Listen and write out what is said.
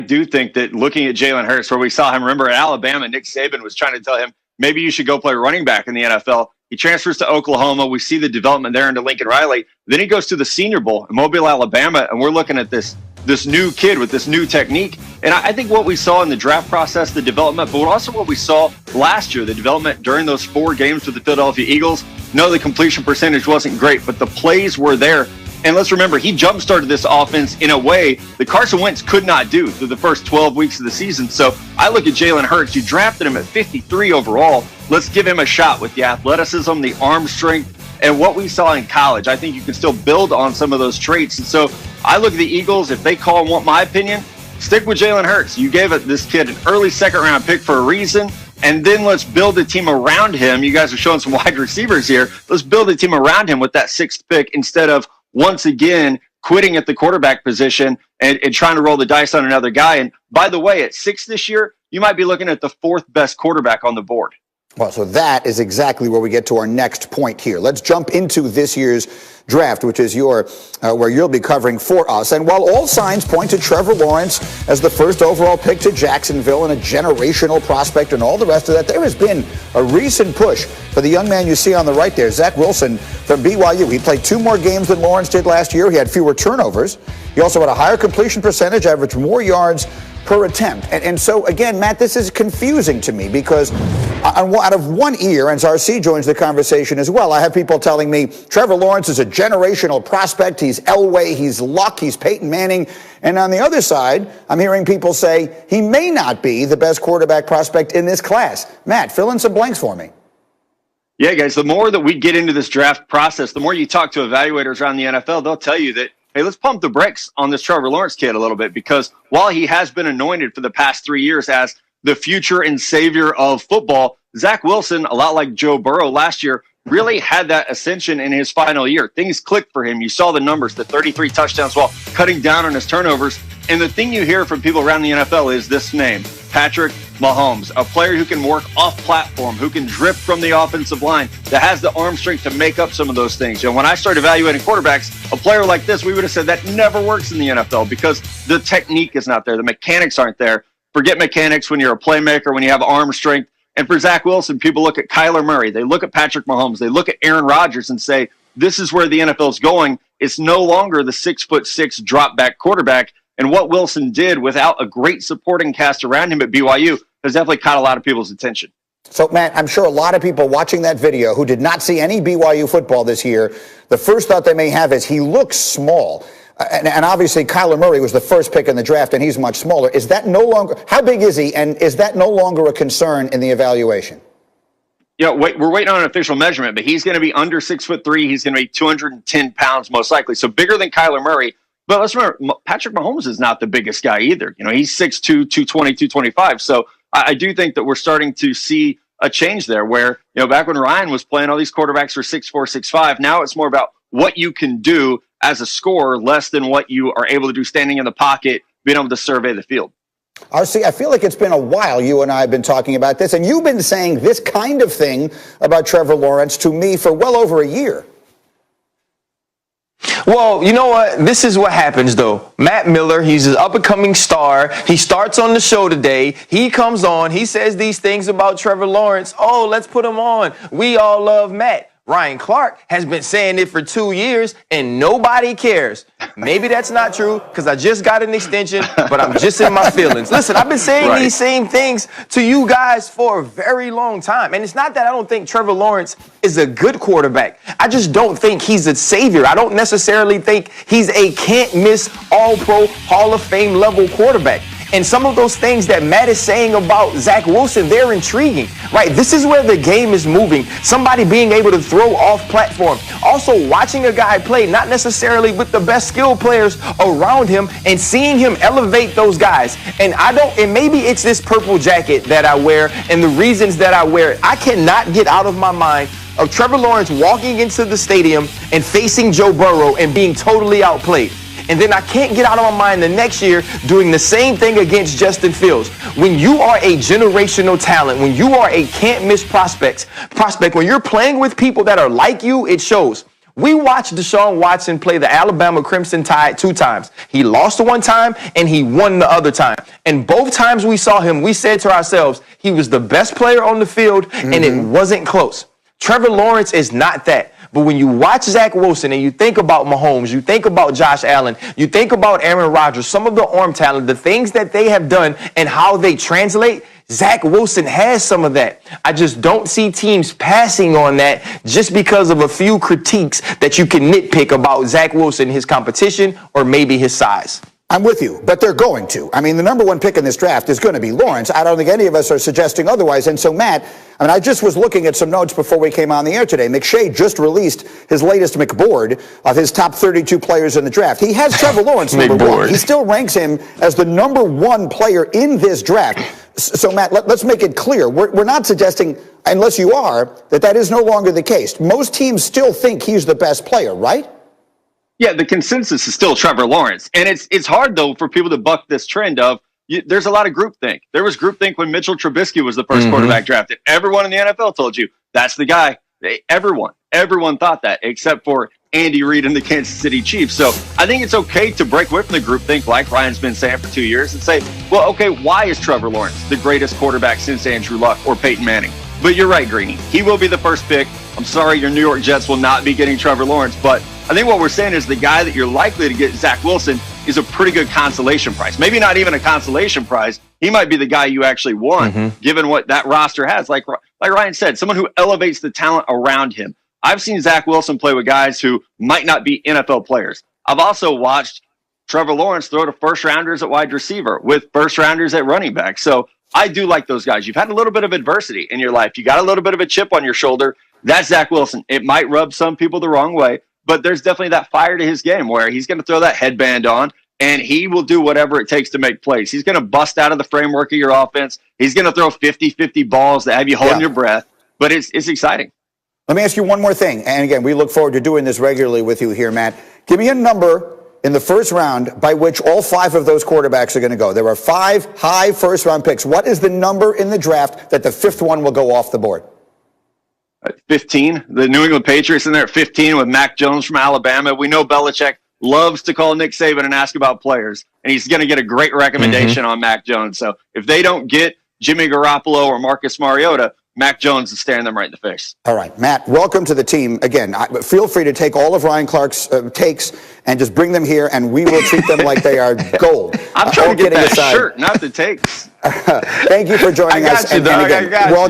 do think that looking at Jalen Hurts, where we saw him, remember at Alabama, Nick Saban was trying to tell him, maybe you should go play running back in the NFL. He transfers to Oklahoma. We see the development there into Lincoln Riley. Then he goes to the Senior Bowl in Mobile, Alabama, and we're looking at this new kid with this new technique. And I think what we saw in the draft process, the development, but also what we saw last year, the development during those 4 games with the Philadelphia Eagles. No, the completion percentage wasn't great, but the plays were there. And let's remember, he jump-started this offense in a way that Carson Wentz could not do through the first 12 weeks of the season. So I look at Jalen Hurts. You drafted him at 53 overall. Let's give him a shot with the athleticism, the arm strength, and what we saw in college. I think you can still build on some of those traits. And so I look at the Eagles. If they call and want my opinion, stick with Jalen Hurts. You gave this kid an early second-round pick for a reason. And then let's build a team around him. You guys are showing some wide receivers here. Let's build a team around him with that 6th pick instead of once again quitting at the quarterback position and trying to roll the dice on another guy. And by the way, at 6 this year, you might be looking at the 4th best quarterback on the board. Well, so that is exactly where we get to our next point here. Let's jump into this year's draft, which is where you'll be covering for us. And while all signs point to Trevor Lawrence as the first overall pick to Jacksonville and a generational prospect and all the rest of that, there has been a recent push for the young man you see on the right there, Zach Wilson from BYU. He played 2 more games than Lawrence did last year. He had fewer turnovers. He also had a higher completion percentage, averaged more yards per attempt. And so, again, Matt, this is confusing to me because out of one ear, and RC joins the conversation as well, I have people telling me Trevor Lawrence is a generational prospect. He's Elway, he's Luck, he's Peyton Manning. And on the other side, I'm hearing people say he may not be the best quarterback prospect in this class. Matt, fill in some blanks for me. Yeah, guys, the more that we get into this draft process, the more you talk to evaluators around the NFL, they'll tell you that, hey, let's pump the brakes on this Trevor Lawrence kid a little bit, because while he has been anointed for the past 3 years as the future and savior of football, Zach Wilson, a lot like Joe Burrow last year, really had that ascension in his final year. Things clicked for him. You saw the numbers, the 33 touchdowns while cutting down on his turnovers. And the thing you hear from people around the NFL is this name, Patrick Mahomes, a player who can work off platform, who can drip from the offensive line, that has the arm strength to make up some of those things. When I started evaluating quarterbacks, a player like this, we would have said that never works in the NFL because the technique is not there. The mechanics aren't there. Forget mechanics when you're a playmaker, when you have arm strength. And for Zach Wilson, people look at Kyler Murray. They look at Patrick Mahomes. They look at Aaron Rodgers and say, this is where the NFL is going. It's no longer the 6'6" drop back quarterback. And what Wilson did without a great supporting cast around him at BYU has definitely caught a lot of people's attention. So, Matt, I'm sure a lot of people watching that video who did not see any BYU football this year, the first thought they may have is he looks small. And obviously, Kyler Murray was the first pick in the draft, and he's much smaller. Is that no longer – how big is he, and is that no longer a concern in the evaluation? We're waiting on an official measurement, but he's going to be under 6'3". He's going to be 210 pounds most likely, so bigger than Kyler Murray. But let's remember, Patrick Mahomes is not the biggest guy either. He's 6'2", 220, 225. So I do think that we're starting to see a change there where, back when Ryan was playing, all these quarterbacks were 6'4", 6'5". Now it's more about what you can do as a scorer, less than what you are able to do standing in the pocket, being able to survey the field. RC, I feel like it's been a while you and I have been talking about this, and you've been saying this kind of thing about Trevor Lawrence to me for well over a year. Well, you know what? This is what happens, though. Matt Miller, he's an up-and-coming star. He starts on the show today. He comes on. He says these things about Trevor Lawrence. Oh, let's put him on. We all love Matt. Ryan Clark has been saying it for 2 years, and nobody cares. Maybe that's not true because I just got an extension, but I'm just in my feelings. Listen, I've been saying these same things to you guys for a very long time. And it's not that I don't think Trevor Lawrence is a good quarterback. I just don't think he's a savior. I don't necessarily think he's a can't-miss all-pro Hall of Fame level quarterback. And some of those things that Matt is saying about Zach Wilson, they're intriguing, right? This is where the game is moving. Somebody being able to throw off platform. Also watching a guy play, not necessarily with the best skill players around him, and seeing him elevate those guys. And maybe it's this purple jacket that I wear and the reasons that I wear it. I cannot get out of my mind of Trevor Lawrence walking into the stadium and facing Joe Burrow and being totally outplayed. And then I can't get out of my mind the next year doing the same thing against Justin Fields. When you are a generational talent, when you are a can't-miss prospect, when you're playing with people that are like you, it shows. We watched Deshaun Watson play the Alabama Crimson Tide 2 times. He lost one time and he won the other time. And both times we saw him, we said to ourselves, he was the best player on the field and it wasn't close. Trevor Lawrence is not that. But when you watch Zach Wilson and you think about Mahomes, you think about Josh Allen, you think about Aaron Rodgers, some of the arm talent, the things that they have done and how they translate, Zach Wilson has some of that. I just don't see teams passing on that just because of a few critiques that you can nitpick about Zach Wilson, his competition, or maybe his size. I'm with you, but they're going to. I mean, the number one pick in this draft is going to be Lawrence. I don't think any of us are suggesting otherwise. And so, Matt, I just was looking at some notes before we came on the air today. McShay just released his latest McBoard of his top 32 players in the draft. He has Trevor Lawrence number one. He still ranks him as the number one player in this draft. So, Matt, let's make it clear. We're not suggesting, unless you are, that is no longer the case. Most teams still think he's the best player, right? Yeah, the consensus is still Trevor Lawrence. And it's hard, though, for people to buck this trend of there's a lot of groupthink. There was groupthink when Mitchell Trubisky was the first quarterback drafted. Everyone in the NFL told you that's the guy. Everyone thought that, except for Andy Reid and the Kansas City Chiefs. So I think it's okay to break away from the groupthink, like Ryan's been saying for 2 years, and say, well, okay, why is Trevor Lawrence the greatest quarterback since Andrew Luck or Peyton Manning? But you're right, Greeny. He will be the first pick. I'm sorry, your New York Jets will not be getting Trevor Lawrence, but I think what we're saying is the guy that you're likely to get, Zach Wilson, is a pretty good consolation prize. Maybe not even a consolation prize. He might be the guy you actually want, given what that roster has. Like Ryan said, someone who elevates the talent around him. I've seen Zach Wilson play with guys who might not be NFL players. I've also watched Trevor Lawrence throw to first-rounders at wide receiver with first-rounders at running back. So I do like those guys. You've had a little bit of adversity in your life. You got a little bit of a chip on your shoulder. That's Zach Wilson. It might rub some people the wrong way, but there's definitely that fire to his game where he's going to throw that headband on and he will do whatever it takes to make plays. He's going to bust out of the framework of your offense. He's going to throw 50-50 balls that have you holding your breath, but it's exciting. Let me ask you one more thing. And again, we look forward to doing this regularly with you here, Matt. Give me a number in the first round by which all 5 of those quarterbacks are going to go. There are 5 high first-round picks. What is the number in the draft that the 5th one will go off the board? 15. The New England Patriots in there at 15 with Mac Jones from Alabama. We know Belichick loves to call Nick Saban and ask about players, and he's going to get a great recommendation on Mac Jones. So if they don't get Jimmy Garoppolo or Marcus Mariota, Mac Jones is staring them right in the face. All right, Matt, welcome to the team. Again, feel free to take all of Ryan Clark's takes and just bring them here, and we will treat them like they are gold. I'm trying to get that shirt, not the takes. Thank you for joining us. I got you, dog. And again, welcome.